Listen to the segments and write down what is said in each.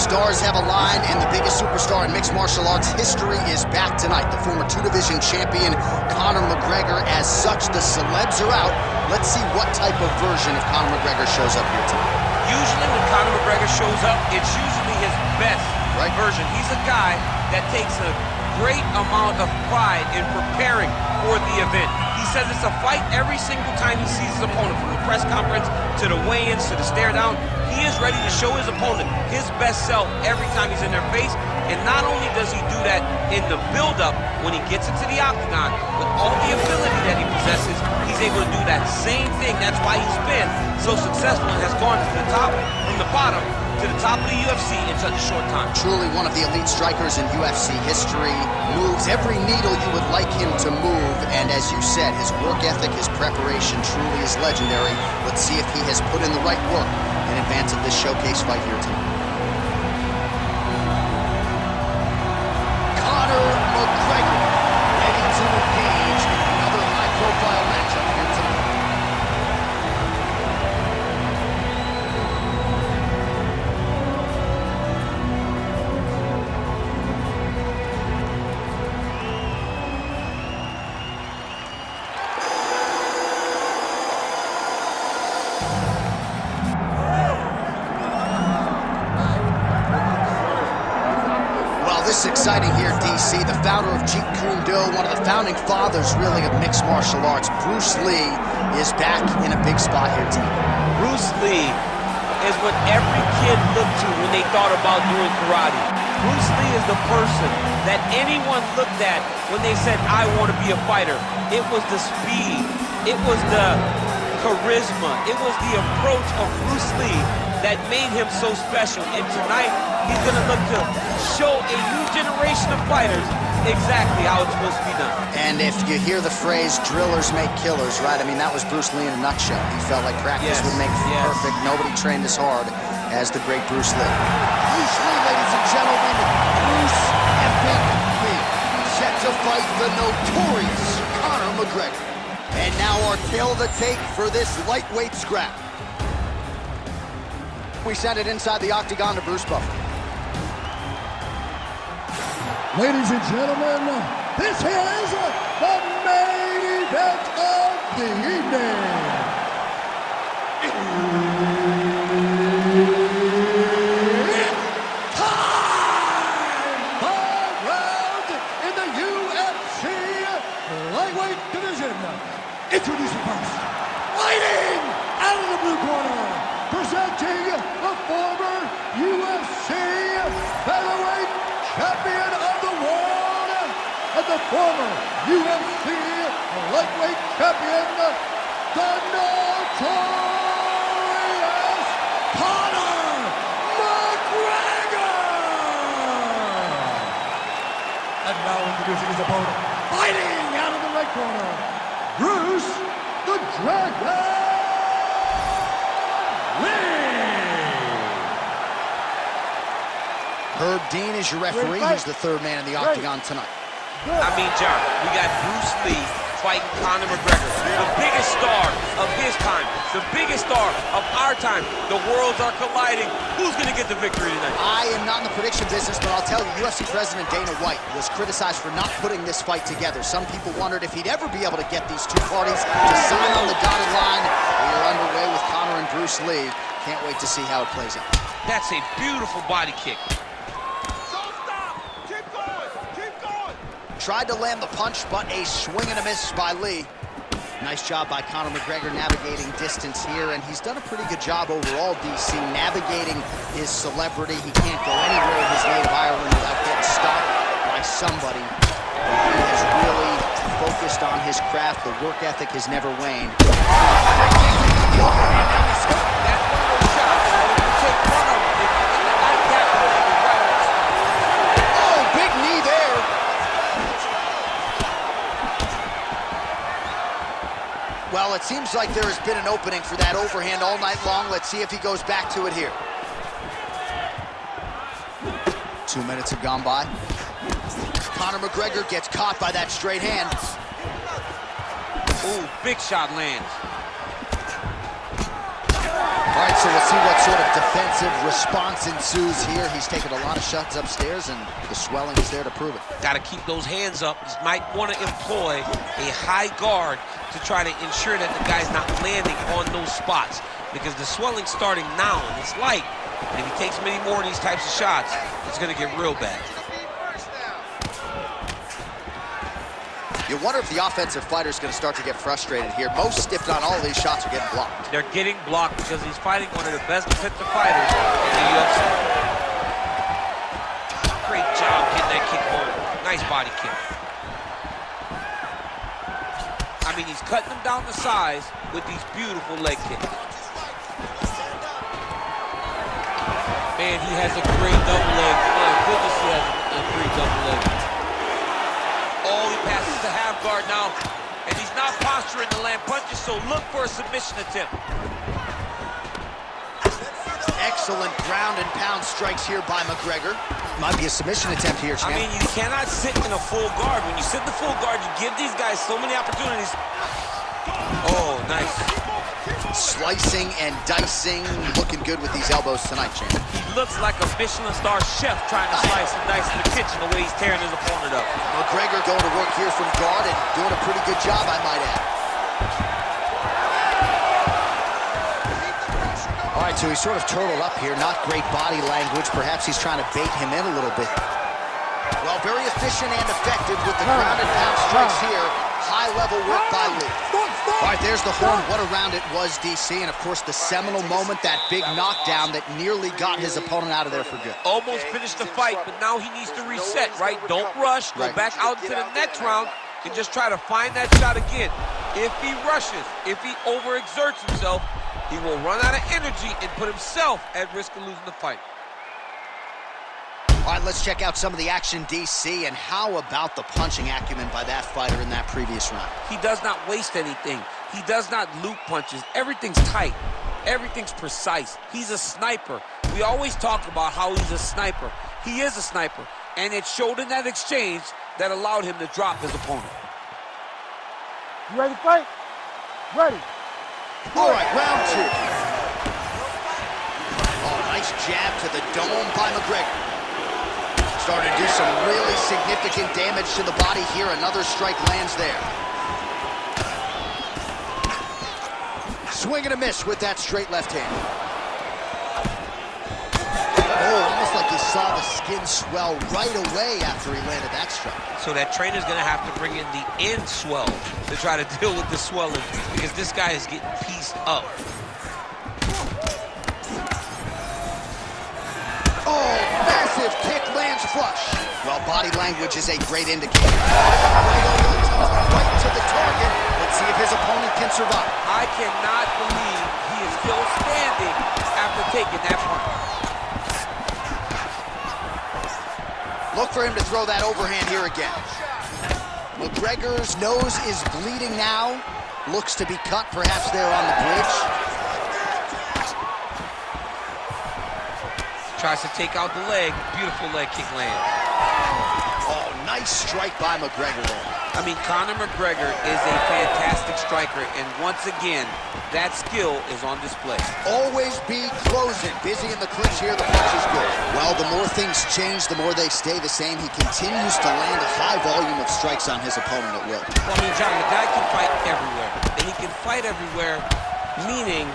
stars have aligned, and the biggest superstar in mixed martial arts history is back tonight. The former two-division champion, Conor McGregor. As such, the celebs are out. Let's see what type of version of Conor McGregor shows up here tonight. Usually when Conor McGregor shows up, it's usually his best version. He's a guy that takes a great amount of pride in preparing for the event. He says it's a fight every single time he sees his opponent, from the press conference to the weigh-ins to the stare down. He is ready to show his opponent his best self every time he's in their face. And not only does he do that in the build-up when he gets into the octagon, with all the ability that he possesses, he's able to do that same thing. That's why he's been so successful and has gone from the bottom to the top of the UFC in such a short time. Truly one of the elite strikers in UFC history. Moves every needle you would like him to move. And as you said, his work ethic, his preparation truly is legendary. Let's see if he has put in the right work in advance of this showcase fight here tonight. Conor McGregor ready to engage in another high-profile matchup here tonight. This is exciting here, DC. The founder of Jeet Kune Do, one of the founding fathers, really, of mixed martial arts, Bruce Lee, is back in a big spot here tonight. Bruce Lee is what every kid looked to when they thought about doing karate. Bruce Lee is the person that anyone looked at when they said, I want to be a fighter. It was the speed, it was the charisma, it was the approach of Bruce Lee that made him so special. And tonight, he's gonna look to show a new generation of fighters exactly how it's supposed to be done. And if you hear the phrase, drillers make killers, right? I mean, that was Bruce Lee in a nutshell. He felt like practice would make perfect. Nobody trained as hard as the great Bruce Lee. Bruce Lee, ladies and gentlemen, Bruce Epic Lee, set to fight the notorious Conor McGregor. And now our tale of the tape for this lightweight scrap. We send it inside the octagon to Bruce Buffer. Ladies and gentlemen, this is the main event of the evening. It's time! 5 rounds in the UFC lightweight division. Introducing first, fighting out of the blue corner, presenting the former UFC featherweight champion of the world and the former UFC lightweight champion, the notorious Conor McGregor. And now introducing his opponent, fighting out of the right corner, Bruce the Dragon Herb Dean is your referee. He's the third man in the octagon tonight. I mean, John, we got Bruce Lee fighting Conor McGregor, the biggest star of his time, the biggest star of our time. The worlds are colliding. Who's going to get the victory tonight? I am not in the prediction business, but I'll tell you, UFC President Dana White was criticized for not putting this fight together. Some people wondered if he'd ever be able to get these two parties to sign on the dotted line. We are underway with Conor and Bruce Lee. Can't wait to see how it plays out. That's a beautiful body kick. Tried to land the punch, but a swing and a miss by Lee. Nice job by Conor McGregor navigating distance here, and he's done a pretty good job overall, DC, navigating his celebrity. He can't go anywhere in his native Ireland without getting stopped by somebody. He has really focused on his craft. The work ethic has never waned. Well, it seems like there has been an opening for that overhand all night long. Let's see if he goes back to it here. 2 minutes have gone by. Conor McGregor gets caught by that straight hand. Ooh, big shot lands. All right, so we'll see what sort of defensive response ensues here. He's taken a lot of shots upstairs, and the swelling is there to prove it. Got to keep those hands up. He might want to employ a high guard to try to ensure that the guy's not landing on those spots, because the swelling's starting now, and it's light. And if he takes many more of these types of shots, it's going to get real bad. You wonder if the offensive fighter is going to start to get frustrated here. Most, if not all, of these shots are getting blocked. They're getting blocked because he's fighting one of the best defensive fighters in the UFC. Great job getting that kick home. Nice body kick. I mean, he's cutting them down to size with these beautiful leg kicks. Man, he has a great double leg. My goodness, he has a great double leg. Oh, he passes the half guard now, and he's not posturing to land punches, so look for a submission attempt. Excellent ground and pound strikes here by McGregor. Might be a submission attempt here, champ. I mean, you cannot sit in a full guard. When you sit in the full guard, you give these guys so many opportunities. Oh, nice. Slicing and dicing, looking good with these elbows tonight, champ. He looks like a Michelin star chef trying to slice and dice in the kitchen, the way he's tearing his opponent up. McGregor going to work here from guard and doing a pretty good job, I might add. All right, so he's sort of turtled up here. Not great body language. Perhaps he's trying to bait him in a little bit. Well, very efficient and effective with the ground and pound strikes here. High-level work by Lee. All right, there's the horn. What a round it was, DC. And, of course, the seminal moment, that big knockdown that nearly got his opponent out of there for good. Almost finished the fight, but now he needs to reset, right? Don't rush. Go back out into the next round and just try to find that shot again. If he rushes, if he overexerts himself, he will run out of energy and put himself at risk of losing the fight. All right, let's check out some of the action, DC, and how about the punching acumen by that fighter in that previous round? He does not waste anything. He does not loop punches. Everything's tight. Everything's precise. He's a sniper. We always talk about how he's a sniper. He is a sniper, and it showed in that exchange that allowed him to drop his opponent. You ready to fight? Ready. All right, round two. Oh, nice jab to the dome by McGregor. Starting to do some really significant damage to the body here. Another strike lands there. Swing and a miss with that straight left hand. Oh, almost like you saw the skin swell right away after he landed that strike. So that trainer's going to have to bring in the end swell to try to deal with the swelling, because this guy is getting pieced up. Oh, massive kick lands flush. Well, body language is a great indicator. Right to the target. Let's see if his opponent can survive. I cannot believe he is still standing after taking that punch. Look for him to throw that overhand here again. McGregor's nose is bleeding now. Looks to be cut perhaps there on the bridge. Tries to take out the leg. Beautiful leg kick land. Oh, nice strike by McGregor there. I mean, Conor McGregor is a fantastic striker, and once again, that skill is on display. Always be closing. Busy in the clinch here, the punch is good. Well, the more things change, the more they stay the same. He continues to land a high volume of strikes on his opponent at will. Well, I mean, John, the guy can fight everywhere. And he can fight everywhere, meaning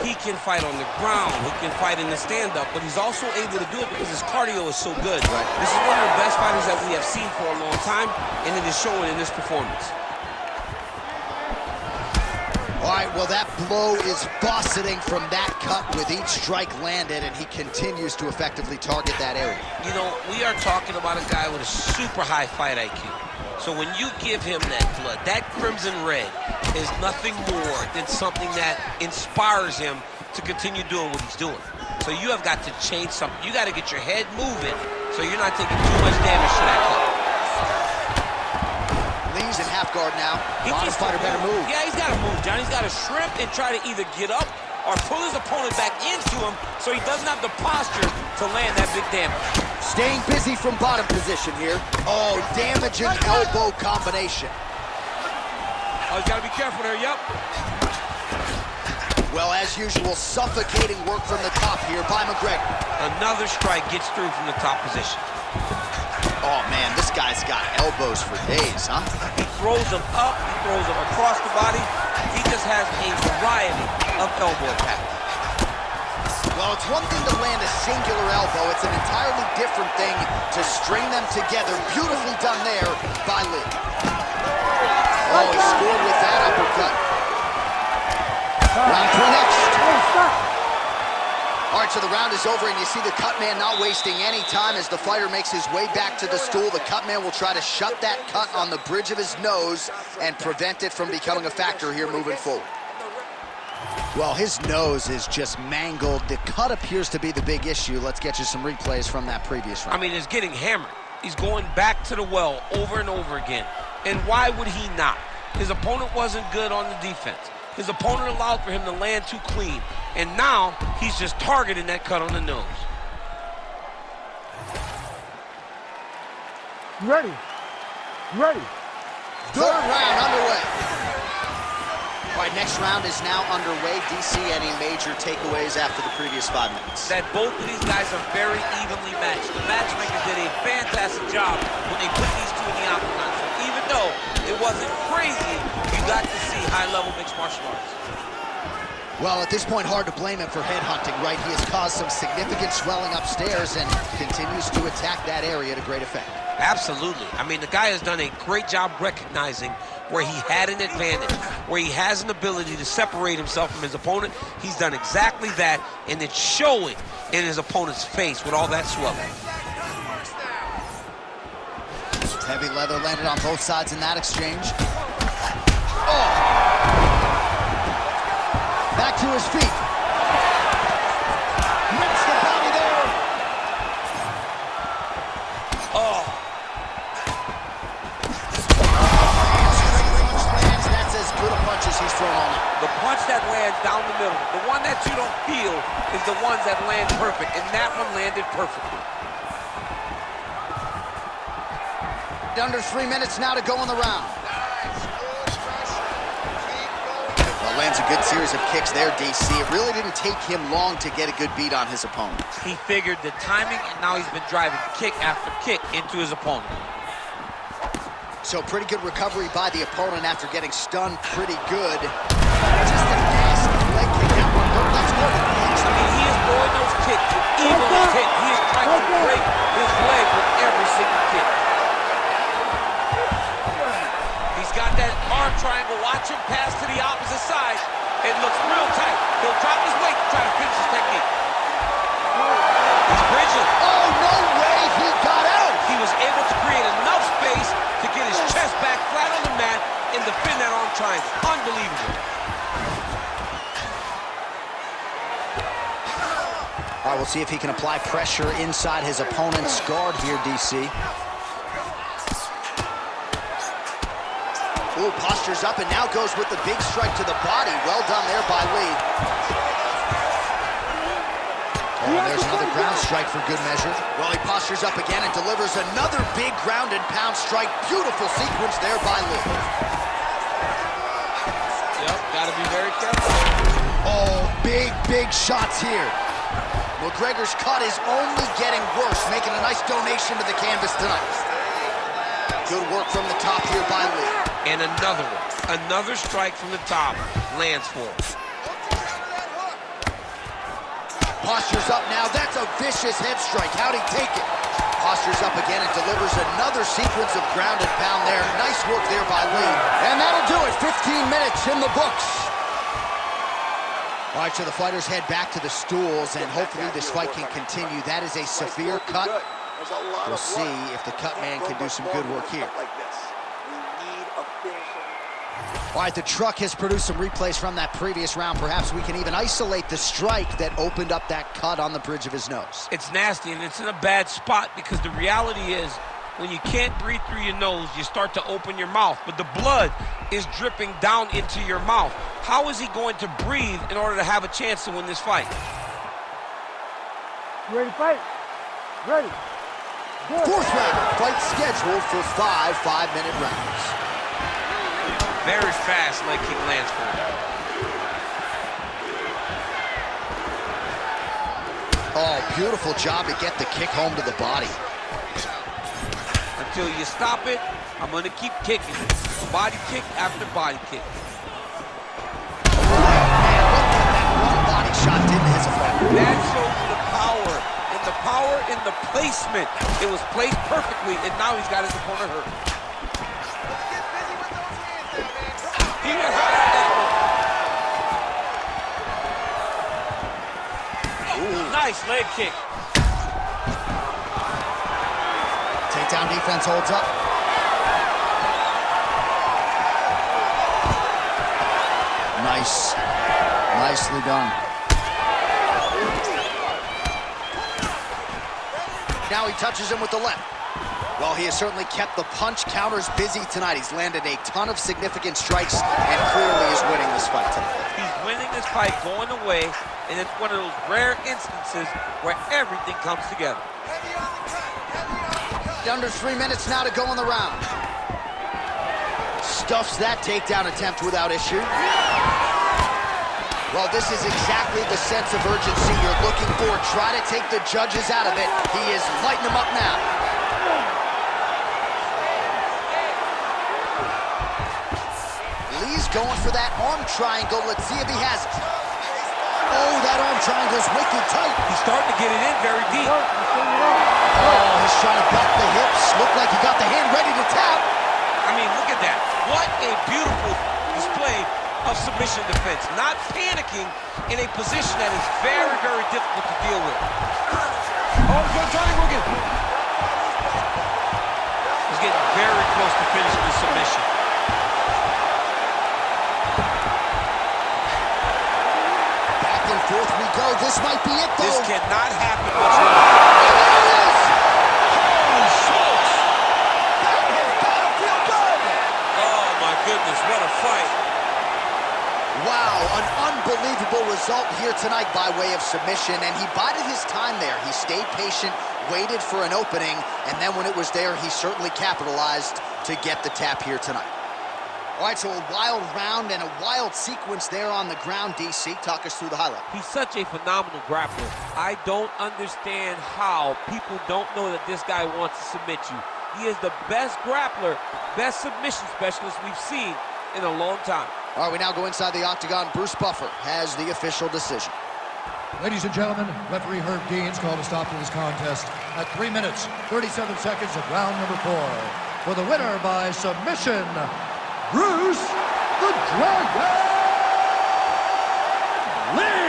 he can fight on the ground, he can fight in the stand-up, but he's also able to do it because his cardio is so good. Right. This is one of the best fighters that we have seen for a long time, and it is showing in this performance. All right, well, that blow is fauceting from that cut with each strike landed, and he continues to effectively target that area. You know, we are talking about a guy with a super high fight IQ. So when you give him that blood, that crimson red is nothing more than something that inspires him to continue doing what he's doing. So you have got to change something. You got to get your head moving so you're not taking too much damage to that cut. Lee's in half guard now. Bottom fighter better move. Yeah, he's got to move, John. He's got to shrimp and try to either get up or pull his opponent back into him so he doesn't have the posture to land that big damage. Staying busy from bottom position here. Oh, damaging elbow combination. Oh, he's got to be careful there, yep. Well, as usual, suffocating work from the top here by McGregor. Another strike gets through from the top position. Oh, man, this guy's got elbows for days, huh? He throws them up, he throws them across the body. He just has a variety of elbow attacks. Well, it's one thing to land a singular elbow. It's an entirely different thing to string them together. Beautifully done there by Lee. Oh, he scored with that uppercut. Round 3 next. All right, so the round is over, and you see the cut man not wasting any time as the fighter makes his way back to the stool. The cut man will try to shut that cut on the bridge of his nose and prevent it from becoming a factor here moving forward. Well, his nose is just mangled. The cut appears to be the big issue. Let's get you some replays from that previous round. I mean, it's getting hammered. He's going back to the well over and over again. And why would he not? His opponent wasn't good on the defense. His opponent allowed for him to land too clean. And now, he's just targeting that cut on the nose. Ready. Ready. Third round underway. All right, next round is now underway. DC, any major takeaways after the previous 5 minutes? That both of these guys are very evenly matched. The matchmaker did a fantastic job when they put these two in the octagon. So even though it wasn't crazy, you got to see high-level mixed martial arts. Well, at this point, hard to blame him for headhunting, right? He has caused some significant swelling upstairs and continues to attack that area to great effect. Absolutely. I mean, the guy has done a great job recognizing where he had an advantage, where he has an ability to separate himself from his opponent. He's done exactly that, and it's showing in his opponent's face with all that swelling. Heavy leather landed on both sides in that exchange. Oh! Back to his feet. Rips the body there. Oh. That's as good a punch as he's thrown all night. The punch that lands down the middle, the one that you don't feel, is the ones that land perfect, and that one landed perfectly. Under 3 minutes now to go in the round. Lands a good series of kicks there, DC. It really didn't take him long to get a good beat on his opponent. He figured the timing, and now he's been driving kick after kick into his opponent. So pretty good recovery by the opponent after getting stunned pretty good. Just a nasty leg kick. That one hurt. That's good. I mean, he is throwing those kicks with evil intent. He is trying to break his leg with every single kick. He's got that arm triangle. Watch him pass to the opposite side. It looks real tight. He'll drop his weight to try to finish his technique. He's bridging. Oh, no way he got out. He was able to create enough space to get his chest back flat on the mat and defend that arm triangle. Unbelievable. All right, we'll see if he can apply pressure inside his opponent's guard here, DC. Ooh, postures up and now goes with the big strike to the body. Well done there by Lee. Oh, and there's another ground strike for good measure. Well, he postures up again and delivers another big ground and pound strike. Beautiful sequence there by Lee. Yep, gotta be very careful. Oh, big shots here. McGregor's cut is only getting worse, making a nice donation to the canvas tonight. Good work from the top here by Lee. And another one. Another strike from the top lands for him. Postures up now. That's a vicious head strike. How'd he take it? Postures up again and delivers another sequence of ground and pound there. Nice work there by Lee. And that'll do it. 15 minutes in the books. All right, so the fighters head back to the stools, and hopefully this fight can continue. That is a severe cut. We'll see if the cut man can do some good work here. All right, the truck has produced some replays from that previous round. Perhaps we can even isolate the strike that opened up that cut on the bridge of his nose. It's nasty, and it's in a bad spot because the reality is when you can't breathe through your nose, you start to open your mouth, but the blood is dripping down into your mouth. How is he going to breathe in order to have a chance to win this fight? You ready to fight? Ready. Good. Fourth round, fight scheduled for 5 5-minute rounds. Very fast leg kick lands for him. Beautiful job to get the kick home to the body. Until you stop it, I'm gonna keep kicking. Body kick after body kick. One body shot didn't his effect. That shows you the power in the placement. It was placed perfectly, and now he's got his opponent hurt. He got hurt at that one. Ooh. Nice leg kick. Takedown defense holds up. Nice. Nicely done. Now he touches him with the left. Well, he has certainly kept the punch counters busy tonight. He's landed a ton of significant strikes and clearly is winning this fight tonight. He's winning this fight going away, and it's one of those rare instances where everything comes together. Under 3 minutes now to go in the round. Stuffs that takedown attempt without issue. Well, this is exactly the sense of urgency you're looking for. Try to take the judges out of it. He is lighting them up now. Lee's going for that arm triangle. Let's see if he has it. Oh, that arm triangle is wicked tight. He's starting to get it in very deep. Oh, he's trying to back the hips. Looked like he got the hand ready to tap. I mean, look at that. What a beautiful display of submission defense. Not panicking in a position that is very, very difficult to deal with. Oh, he's going to triangle again. He's getting very close to finishing the submission. Back and forth we go. This might be it, though. This cannot happen much longer. Holy smokes! That has got to feel good! Oh, my goodness, what a fight. Wow, an unbelievable result here tonight by way of submission, and he bided his time there. He stayed patient, waited for an opening, and then when it was there, he certainly capitalized to get the tap here tonight. All right, so a wild round and a wild sequence there on the ground. DC, talk us through the highlight. He's such a phenomenal grappler. I don't understand how people don't know that this guy wants to submit you. He is the best grappler, best submission specialist we've seen in a long time. All right, we now go inside the octagon. Bruce Buffer has the official decision. Ladies and gentlemen, referee Herb Deans called a stop to this contest at 3 minutes, 37 seconds of round number 4. For the winner by submission, Bruce the Dragon Lee!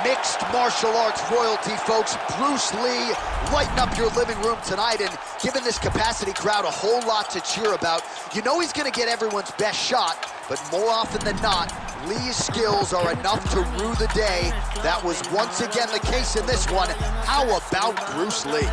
Mixed martial arts royalty, folks. Bruce Lee lighting up your living room tonight and giving this capacity crowd a whole lot to cheer about. You know he's going to get everyone's best shot, but more often than not, Lee's skills are enough to rue the day. That was once again the case in this one. How about Bruce Lee?